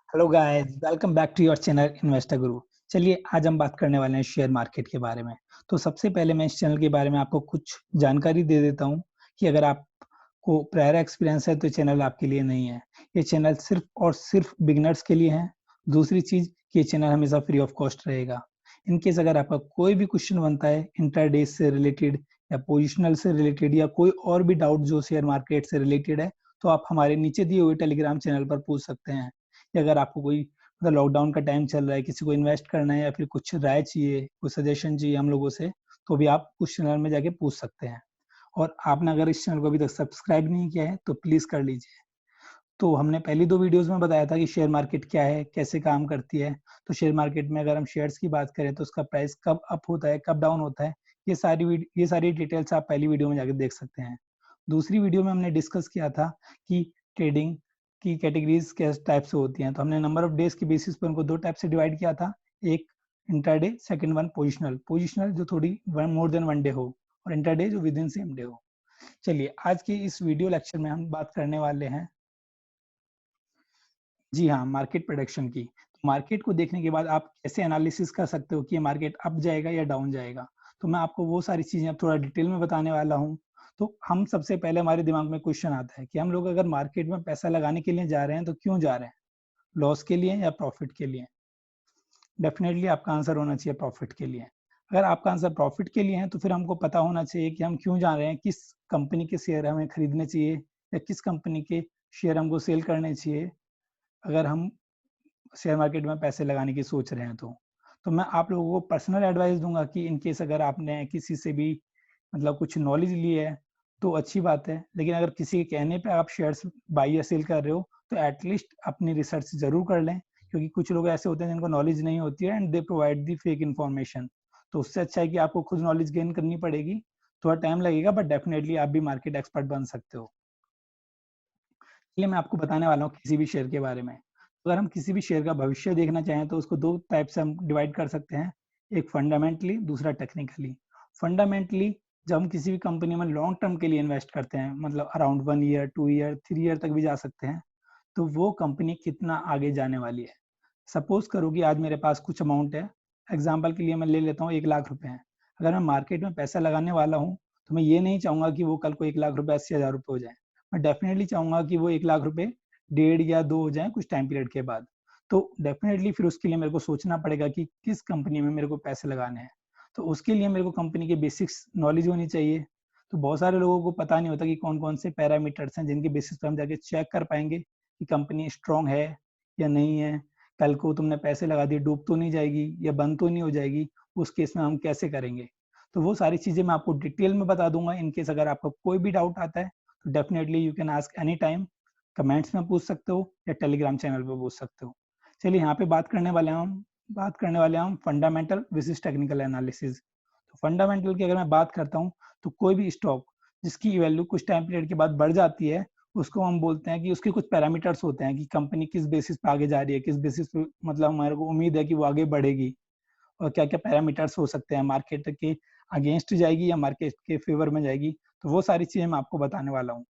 Hello guys, welcome back to your channel Investor Guru. चलिए आज हम बात करने वाले हैं शेयर मार्केट के बारे में। तो सबसे पहले मैं इस चैनल के बारे में आपको कुछ जानकारी दे देता हूँ कि अगर आपको प्रायर एक्सपीरियंस है तो चैनल आपके लिए नहीं है। ये चैनल सिर्फ और सिर्फ बिगिनर्स के लिए है। दूसरी चीज कि ये चैनल हमेशा फ्री ऑफ कॉस्ट रहेगा। इन केस अगर आपका कोई भी क्वेश्चन बनता है इंट्राडे से रिलेटेड या पोजिशनल से रिलेटेड या कोई और भी डाउट जो शेयर मार्केट से रिलेटेड है, तो आप हमारे नीचे दिए हुए टेलीग्राम चैनल पर पूछ सकते हैं। कि अगर आपको कोई मतलब लॉकडाउन का टाइम चल रहा है, किसी को इन्वेस्ट करना है या फिर कुछ राय चाहिए, कोई सजेशन चाहिए हम लोगों से, तो भी आप उस चैनल में जाके पूछ सकते हैं। और आपने अगर इस चैनल को अभी तक सब्सक्राइब नहीं किया है तो प्लीज कर लीजिए। तो हमने पहली 2 वीडियोस में बताया था कि शेयर मार्केट क्या है, कैसे काम करती है। तो शेयर मार्केट में अगर हम शेयर्स की बात करें तो उसका प्राइस कब अप होता है, कब डाउन होता है, ये सारी डिटेल्स आप पहली वीडियो में जाके देख सकते हैं। दूसरी वीडियो में हमने डिस्कस किया था कि ट्रेडिंग की कैटेगरीज किस टाइप से होती हैं। तो हमने नंबर ऑफ डेज के बेसिस पर उनको 2 टाइप से डिवाइड किया था। एक intraday, second one positional. Positional जो थोड़ी मोर देन 1 डे हो, और इंट्राडे जो विद इन सेम डे हो। चलिए आज की इस वीडियो लेक्चर में हम बात करने वाले हैं, जी हाँ, मार्केट प्रेडिक्शन की। तो मार्केट को देखने के बाद आप कैसे एनालिसिस कर सकते हो कि ये मार्केट अप जाएगा या डाउन जाएगा। तो मैं आपको वो सारी चीजें अब थोड़ा डिटेल में बताने वाला हूँ। तो हम सबसे पहले हमारे दिमाग में क्वेश्चन आता है कि हम लोग अगर मार्केट में पैसा लगाने के लिए जा रहे हैं तो क्यों जा रहे हैं? लॉस के लिए या प्रॉफिट के लिए? डेफिनेटली आपका आंसर होना चाहिए प्रॉफिट के लिए। अगर आपका आंसर प्रॉफिट के लिए है तो फिर हमको पता होना चाहिए कि हम क्यों जा रहे हैं, किस कंपनी के शेयर हमें खरीदने चाहिए या किस कंपनी के शेयर हमको सेल करने चाहिए अगर हम शेयर मार्केट में पैसे लगाने की सोच रहे हैं तो। तो मैं आप लोगों को पर्सनल एडवाइस दूँगा कि इन केस अगर आपने किसी से भी मतलब कुछ नॉलेज ली है, तो अच्छी बात है। लेकिन अगर किसी के कहने पे आप शेयर्स बाय या सेल कर रहे हो, तो एटलीस्ट अपनी रिसर्च ज़रूर कर लें, क्योंकि कुछ लोग ऐसे होते हैं जिनको नॉलेज नहीं होती है and they provide the fake information. तो उससे अच्छा है कि आपको खुद नॉलेज गेन करनी पड़ेगी। थोड़ा टाइम लगेगा बट डेफिनिटली आप भी मार्केट एक्सपर्ट बन सकते हो। चलिए मैं आपको बताने वाला हूँ किसी भी शेयर के बारे में। अगर हम किसी भी शेयर का भविष्य देखना चाहें तो उसको 2 टाइप से हम डिवाइड कर सकते हैं, एक फंडामेंटली, दूसरा टेक्निकली। फंडामेंटली जब हम किसी भी कंपनी में लॉन्ग टर्म के लिए इन्वेस्ट करते हैं, मतलब अराउंड 1 ईयर, 2 ईयर, 3 ईयर तक भी जा सकते हैं, तो वो कंपनी कितना आगे जाने वाली है। सपोज़ करो कि आज मेरे पास कुछ अमाउंट है, एग्ज़ाम्पल के लिए मैं ले लेता हूँ 1 लाख रुपए हैं। अगर मैं मार्केट में पैसा लगाने वाला हूँ, तो मैं ये नहीं चाहूँगा कि वो कल को 1 लाख रुपए 80,000 रुपए हो जाएँ। मैं डेफ़िनेटली चाहूँगा कि वो 1 लाख रुपए डेढ़ या 2 हो जाएँ कुछ टाइम पीरियड के बाद। तो डेफ़िनेटली फिर उसके लिए मेरे को सोचना पड़ेगा कि किस कंपनी में मेरे को पैसे लगाने हैं। तो उसके लिए मेरे को कंपनी के बेसिक्स नॉलेज होनी चाहिए। तो बहुत सारे लोगों को पता नहीं होता कि कौन-कौन से पैरामीटर्स हैं जिनके बेसिस पे हम जाके चेक कर पाएँगे कि कंपनी स्ट्रॉन्ग है या नहीं है। कल को तुमने पैसे लगा दिए, डूब तो नहीं जाएगी या बंद तो नहीं हो जाएगी, उस केस में हम कैसे करेंगे? तो वो सारी चीज़ें मैं आपको डिटेल में बता दूँगा। इन केस अगर आपका कोई भी डाउट आता है, तो definitely you can ask any time. Comments में पूछ सकते हो या टेलीग्राम चैनल पे पूछ सकते हो। चलिए यहाँ पे बात करने वाले हैं हम फंडामेंटल वर्सेस टेक्निकल एनालिसिस। तो फंडामेंटल की अगर मैं बात करता हूँ, तो कोई भी स्टॉक जिसकी वैल्यू कुछ टाइम पीरियड के बाद बढ़ जाती है, उसको हम बोलते हैं कि उसके कुछ पैरामीटर्स होते हैं कि कंपनी किस बेसिस पे आगे जा रही है, किस बेसिस पे मतलब हमारे को उम्मीद है कि वो आगे बढ़ेगी, और क्या-क्या पैरामीटर्स हो सकते हैं, मार्केट के अगेंस्ट जाएगी या मार्केट के फेवर में जाएगी। तो वो सारी चीज़ें मैं आपको बताने वाला हूँ।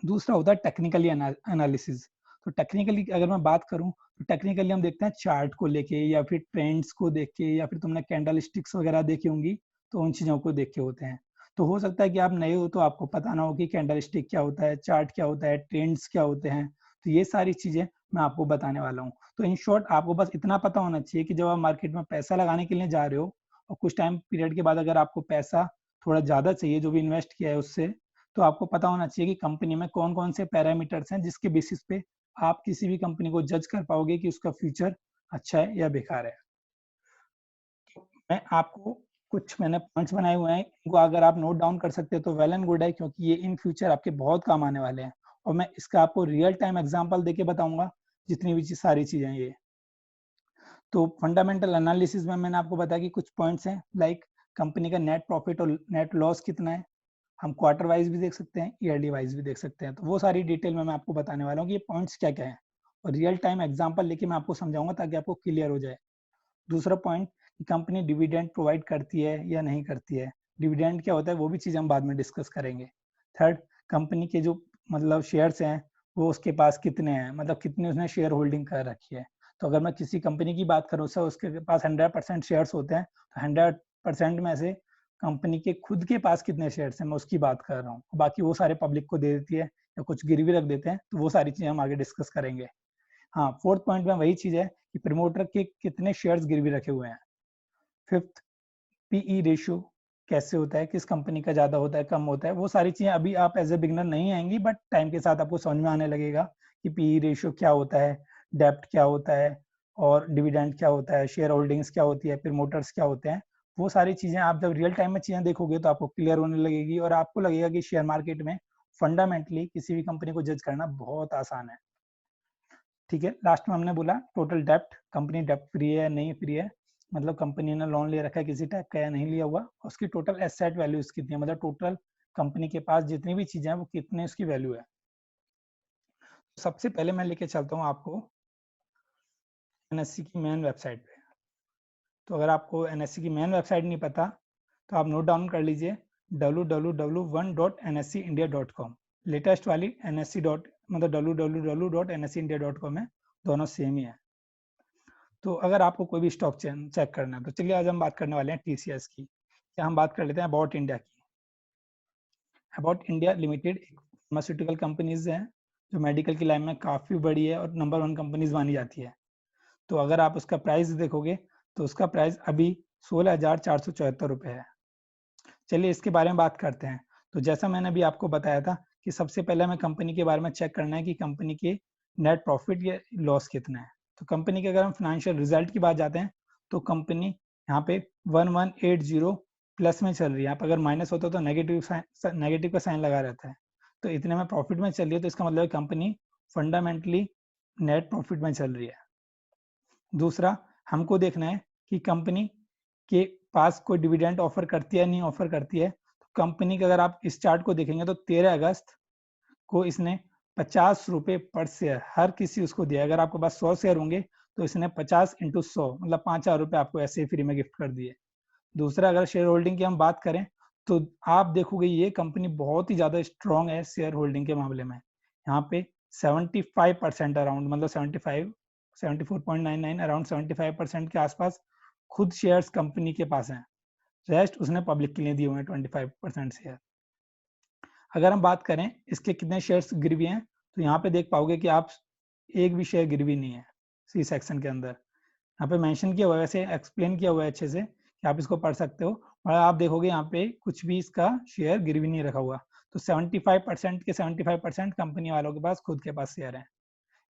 दूसरा होता है टेक्निकली एनालिसिस। तो टेक्निकली अगर मैं बात करूँ, तो टेक्निकली हम देखते हैं चार्ट को लेके या फिर ट्रेंड्स को देख के या फिर तुमने कैंडल स्टिक्स वगैरह देखी होंगी, तो उन चीज़ों को देख के होते हैं। तो हो सकता है कि आप नए हो तो आपको पता ना हो कि कैंडल स्टिक क्या होता है, चार्ट क्या होता है, ट्रेंड्स क्या होते हैं। तो ये सारी चीज़ें मैं आपको बताने वाला हूँ। तो इन शॉर्ट आपको बस इतना पता होना चाहिए कि जब आप मार्केट में पैसा लगाने के लिए जा रहे हो और कुछ टाइम पीरियड के बाद अगर आपको पैसा थोड़ा ज़्यादा चाहिए जो भी इन्वेस्ट किया है उससे, तो आपको पता होना चाहिए कि कंपनी में कौन-कौन से पैरामीटर्स हैं जिसके बेसिस पे आप किसी भी कंपनी को जज कर पाओगे कि उसका फ्यूचर अच्छा है या बेकार है। मैं आपको कुछ मैंने पॉइंट्स बनाए हुए हैं, इनको अगर आप नोट डाउन कर सकते हो तो वेल एंड गुड है, क्योंकि ये इन फ्यूचर आपके बहुत काम आने वाले हैं और मैं इसका आपको रियल टाइम एग्जांपल देके बताऊँगा, जितनी भी सारी चीज़ें हैं ये। तो फंडामेंटल एनालिसिस में मैंने आपको बताया कि कुछ पॉइंट्स हैं, लाइक कंपनी का नेट प्रॉफिट और नेट लॉस कितना है। हम क्वार्टर वाइज भी देख सकते हैं, ईयरली वाइज भी देख सकते हैं। तो वो सारी डिटेल में मैं आपको बताने वाला हूँ कि ये पॉइंट्स क्या-क्या हैं, और रियल टाइम एग्जांपल लेके मैं आपको समझाऊँगा ताकि आपको क्लियर हो जाए। दूसरा पॉइंट कि कंपनी डिविडेंड प्रोवाइड करती है या नहीं करती है। डिविडेंड क्या होता है वो भी चीज़ हम बाद में डिस्कस करेंगे। थर्ड, कंपनी के जो मतलब शेयर्स हैं वो उसके पास कितने हैं, मतलब कितने उसने शेयर होल्डिंग कर रखी है। तो अगर मैं किसी कंपनी की बात करूँ सर, उसके पास 100% शेयर्स होते हैं, तो 100% में से कंपनी के खुद के पास कितने शेयर्स हैं मैं उसकी बात कर रहा हूँ। बाकी वो सारे पब्लिक को दे देती है या कुछ गिरवी रख देते हैं, तो वो सारी चीजें हम आगे डिस्कस करेंगे। हाँ, फोर्थ पॉइंट में वही चीज है कि प्रमोटर के कितने शेयर्स गिरवी रखे हुए हैं। फिफ्थ, पीई रेशियो कैसे होता है, किस कंपनी का ज्यादा होता है कम होता है, वो सारी चीजें अभी आप एज ए बिगनर नहीं आएंगी, बट टाइम के साथ आपको समझ में आने लगेगा कि पीई रेशियो क्या होता है, डेप्ट क्या होता है, और डिविडेंड क्या होता है, शेयर होल्डिंग्स क्या होती है, प्रमोटर्स क्या होते हैं। वो सारी चीजें आप जब रियल टाइम में चीजें देखोगे तो आपको क्लियर होने लगेगी, और आपको लगेगा कि शेयर मार्केट में फंडामेंटली किसी भी कंपनी को जज करना बहुत आसान है। ठीक है, लास्ट में हमने बोला टोटल डेप्ट, कंपनी डेप्ट फ्री है या नहीं फ्री है, मतलब कंपनी ने लोन ले रखा है किसी टाइप का या नहीं लिया हुआ, उसकी टोटल एसेट वैल्यूज कितनी है, मतलब टोटल कंपनी के पास जितनी भी चीजें हैं वो कितने उसकी वैल्यू है। सबसे पहले मैं लेके चलता हूँ आपको एनएससी की मेन वेबसाइट पे। तो अगर आपको एनएससी की मेन वेबसाइट नहीं पता तो आप नोट डाउन कर लीजिए www.1.nscindia.com, लेटेस्ट वाली एनएससी डॉट मतलब www.nscindia.com है, दोनों सेम ही है। तो अगर आपको कोई भी स्टॉक चेक करना है तो चलिए आज हम बात करने वाले हैं टीसीएस की, या हम बात कर लेते हैं अबाउट इंडिया की। अबाउट इंडिया लिमिटेड एक फार्मास्यूटिकल कंपनीज है जो मेडिकल की लाइन में काफ़ी बड़ी है और नंबर 1 कंपनीज मानी जाती है। तो अगर आप उसका प्राइस देखोगे तो उसका प्राइस अभी 16,474 रुपये है। चलिए इसके बारे में बात करते हैं। तो जैसा मैंने अभी आपको बताया था कि सबसे पहले हमें कंपनी के बारे में चेक करना है कि कंपनी के नेट प्रॉफिट या लॉस कितना है। तो कंपनी के अगर हम फाइनेंशियल रिजल्ट की बात जाते हैं तो कंपनी यहाँ पे 1180 प्लस में चल रही है। यहाँ पर अगर माइनस होता तो नेगेटिव का साइन लगा रहता है। तो इतने में प्रॉफिट में चल रही है, तो इसका मतलब है कंपनी फंडामेंटली नेट प्रॉफिट में चल रही है। दूसरा, हमको देखना है कि कंपनी के पास कोई डिविडेंड ऑफर करती है नहीं ऑफर करती है। तो कंपनी का अगर आप इस चार्ट को देखेंगे तो 13 अगस्त को इसने 50 रुपए पर शेयर हर किसी उसको दिया। अगर आपके पास 100 शेयर होंगे तो इसने 50 इंटू 100 मतलब 5,000 रुपए आपको ऐसे ही फ्री में गिफ्ट कर दिए। दूसरा, अगर शेयर होल्डिंग की हम बात करें तो आप देखोगे ये कंपनी बहुत ही ज्यादा स्ट्रॉन्ग है शेयर होल्डिंग के मामले में। यहाँ पे 75% अराउंड, मतलब 74.99 अराउंड 75% के आसपास खुद शेयर्स कंपनी के पास हैं। रेस्ट उसने पब्लिक के लिए दिए हुए हैं 25% शेयर। अगर हम बात करें इसके कितने शेयर्स गिरवी हैं तो यहाँ पे देख पाओगे कि आप एक भी शेयर गिरवी नहीं है। सी सेक्शन के अंदर यहाँ पे मेंशन किया हुआ है, वैसे एक्सप्लेन किया हुआ है अच्छे से कि आप इसको पढ़ सकते हो, और आप देखोगे यहाँ पे कुछ भी इसका शेयर गिरवी नहीं रखा हुआ। तो 75% के 75% कंपनी वालों के पास खुद के पास शेयर है।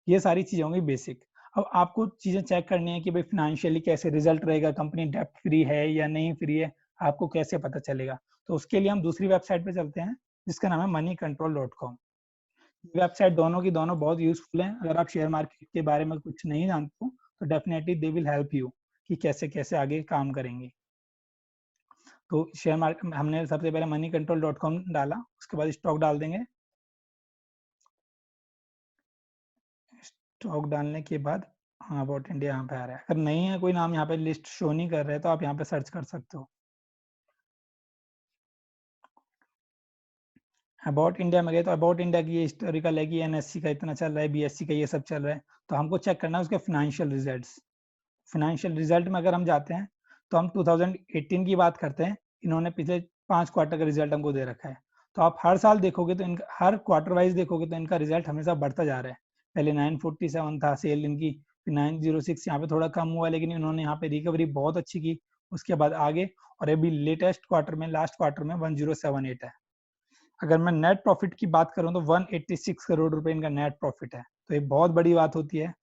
ये सारी चीजें होंगी बेसिक। अब आपको चीजें चेक करनी है कि भाई फाइनेंशियली कैसे रिजल्ट रहेगा, कंपनी डेप्ट फ्री है या नहीं फ्री है, आपको कैसे पता चलेगा। तो उसके लिए हम दूसरी वेबसाइट पे चलते हैं जिसका नाम है moneycontrol.com। वेबसाइट दोनों की दोनों बहुत यूजफुल हैं। अगर आप शेयर मार्केट के बारे में कुछ नहीं जानते हो तो definitely they will help you कि कैसे कैसे आगे काम करेंगे। तो शेयर मार्केट हमने सबसे पहले moneycontrol.com डाला, उसके बाद स्टॉक डाल देंगे। स्टॉक डालने के बाद हाँ अबाउट इंडिया यहाँ पे आ रहा है। अगर नहीं है कोई नाम यहाँ पे लिस्ट शो नहीं कर रहा है तो आप यहाँ पे सर्च कर सकते हो। अबाउट इंडिया में गए तो अबाउट इंडिया की ये हिस्टोरिकल है कि एनएससी का इतना चल रहा है, बीएससी का ये सब चल रहा है। तो हमको चेक करना है उसके फाइनेंशियल रिजल्ट्स। फाइनेंशियल रिजल्ट में अगर हम जाते हैं तो हम 2018 की बात करते हैं। इन्होंने पिछले 5 क्वार्टर का रिजल्ट हमको दे रखा है। तो आप हर साल देखोगे तो इनका हर क्वार्टर वाइज देखोगे तो इनका रिजल्ट हमेशा बढ़ता जा रहा है। पहले 947 था सेल इनकी, फिर 906 यहाँ पे थोड़ा कम हुआ, लेकिन इन्होंने यहाँ पे रिकवरी बहुत अच्छी की। उसके बाद आगे और अभी लेटेस्ट क्वार्टर में लास्ट क्वार्टर में 1078 है। अगर मैं नेट प्रॉफिट की बात करूं तो 186 करोड़ रुपए इनका नेट प्रॉफिट है, तो ये बहुत बड़ी बात होती है।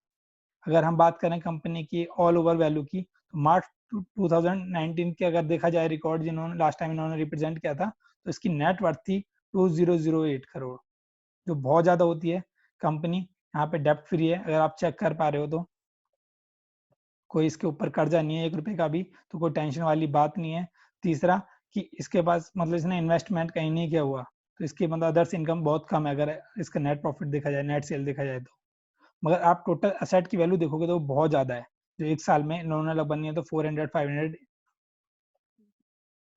अगर हम बात करें कंपनी की ऑल ओवर वैल्यू की तो मार्च 2019 के अगर देखा जाए रिकॉर्ड जिन्होंने लास्ट टाइम इन्होंने रिप्रेजेंट किया था तो इसकी नेट वर्थ थी 2008 करोड़, जो बहुत ज्यादा होती है। कंपनी यहाँ पे डेप्ट फ्री है, अगर आप चेक कर पा रहे हो तो कोई इसके ऊपर कर्जा नहीं है 1 रुपए का भी, तो कोई टेंशन वाली बात नहीं है। तीसरा कि इसके पास मतलब इसने इन्वेस्टमेंट कहीं नहीं किया हुआ, तो इसकी मतलब अदर्स इनकम बहुत कम है अगर इसका नेट प्रॉफिट देखा जाए, नेट सेल देखा जाए तो। मगर आप टोटल असेट की वैल्यू देखोगे तो बहुत ज्यादा है, जो एक साल में इन्होंने लगभग नहीं है तो 400-500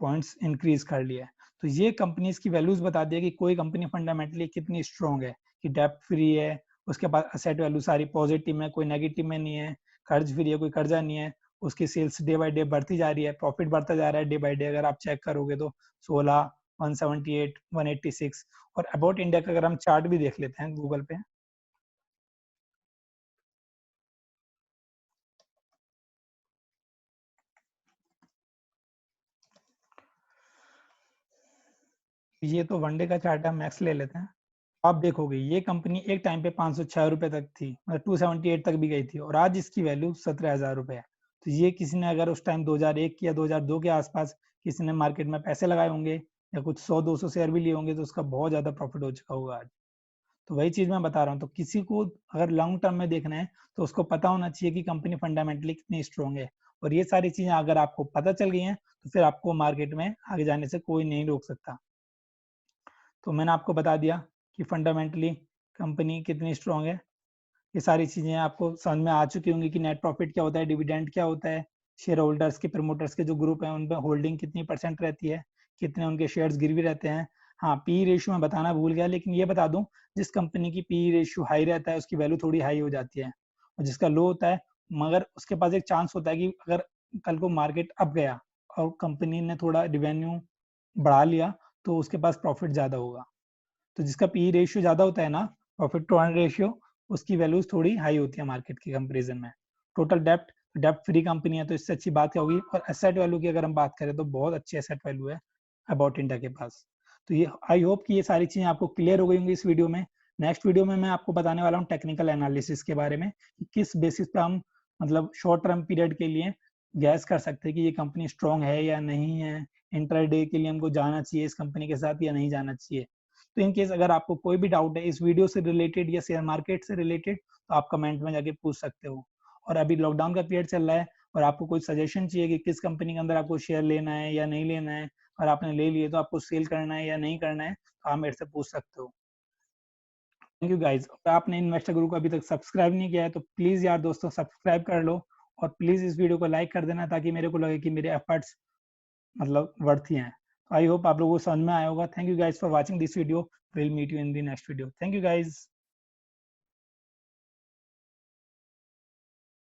पॉइंट्स इंक्रीज कर लिया है। तो ये कंपनीज की वैल्यूज बता दिया कि कोई कंपनी फंडामेंटली कितनी स्ट्रॉन्ग है, कि डेप्ट फ्री है, उसके बाद असेट वैल्यू सारी पॉजिटिव में, कोई नेगेटिव में नहीं है, कर्ज फ्री है, कोई कर्जा नहीं है, उसकी सेल्स डे बाय डे बढ़ती जा रही है, प्रॉफिट बढ़ता जा रहा है डे बाय डे। अगर आप चेक करोगे तो 16, 178, 186। और अबाउट इंडिया का अगर हम चार्ट भी देख लेते हैं गूगल पे, ये तो वनडे का चार्ट है, मैक्स ले लेते हैं। आप देखोगे ये कंपनी एक टाइम पे 506 रुपए तक थी, मतलब 278 तक भी गई थी, और आज इसकी वैल्यू 17,000 रुपए है। तो ये किसी ने अगर उस टाइम 2001 या 2002 के आसपास किसी ने मार्केट में पैसे लगाए होंगे या कुछ 100-200 शेयर भी लिए होंगे तो उसका बहुत ज्यादा प्रॉफिट हो चुका होगा आज। तो वही चीज मैं बता रहा हूँ, तो किसी को अगर लॉन्ग टर्म में देखना है तो उसको पता होना चाहिए कि कंपनी फंडामेंटली कितनी स्ट्रांग है। और ये सारी चीजें अगर आपको पता चल गई हैं तो फिर आपको मार्केट में आगे जाने से कोई नहीं रोक सकता। तो मैंने आपको बता दिया कि फंडामेंटली कंपनी कितनी स्ट्रांग है। ये सारी चीजें आपको समझ में आ चुकी होंगी कि नेट प्रॉफिट क्या होता है, डिविडेंड क्या होता है, शेयर होल्डर्स के, प्रमोटर्स के जो ग्रुप है उन पर होल्डिंग कितनी परसेंट रहती है, कितने उनके शेयर्स गिरवी रहते हैं। हाँ, पी रेशियो मैं बताना भूल गया, लेकिन ये बता दूं, जिस कंपनी की पी रेशियो हाई रहता है उसकी वैल्यू थोड़ी हाई हो जाती है, और जिसका लो होता है, मगर उसके पास एक चांस होता है कि अगर कल को मार्केट अप गया और कंपनी ने थोड़ा रिवेन्यू बढ़ा लिया तो उसके पास प्रॉफिट ज्यादा होगा। तो जिसका पी रेशियो ज्यादा होता है ना, प्रॉफिट टू अर्न रेशियो, उसकी वैल्यूज थोड़ी हाई होती है मार्केट के कंपैरिजन में। टोटल डेप्ट, डेप्ट फ्री कंपनी है तो इससे अच्छी बात क्या होगी। और एसेट वैल्यू की अगर हम बात करें तो बहुत अच्छी एसेट वैल्यू है अबाउट इंडिया के पास। तो ये आई होप कि ये सारी चीजें आपको क्लियर हो गई होंगी इस वीडियो में। नेक्स्ट वीडियो में मैं आपको बताने वाला हूँ टेक्निकल एनालिसिस के बारे में, कि किस बेसिस पे हम मतलब शॉर्ट टर्म पीरियड के लिए गैस कर सकते हैं कि ये कंपनी स्ट्रांग है या नहीं है, इंट्राडे के लिए हमको जाना चाहिए इस कंपनी के साथ या नहीं जाना चाहिए। तो इन केस अगर आपको कोई भी डाउट है इस वीडियो से रिलेटेड या शेयर मार्केट से रिलेटेड, तो आप कमेंट में जाके पूछ सकते हो। और अभी लॉकडाउन का पीरियड चल रहा है और आपको कोई सजेशन चाहिए कि किस कंपनी के अंदर आपको शेयर लेना है या नहीं लेना है, और आपने ले लिए तो आपको सेल करना है या नहीं करना है, तो आप मेरे से पूछ सकते हो। Thank you guys. अगर आपने इन्वेस्टर गुरु को अभी तक सब्सक्राइब नहीं किया है तो प्लीज यार दोस्तों सब्सक्राइब कर लो, और प्लीज इस वीडियो को लाइक कर देना ताकि मेरे को लगे कि मेरे एफर्ट्स मतलब वर्थ ही हैं। आई होप आप लोगों को समझ में आया होगा। Thank you guys for watching this video. Will meet you in the next video. Thank you guys.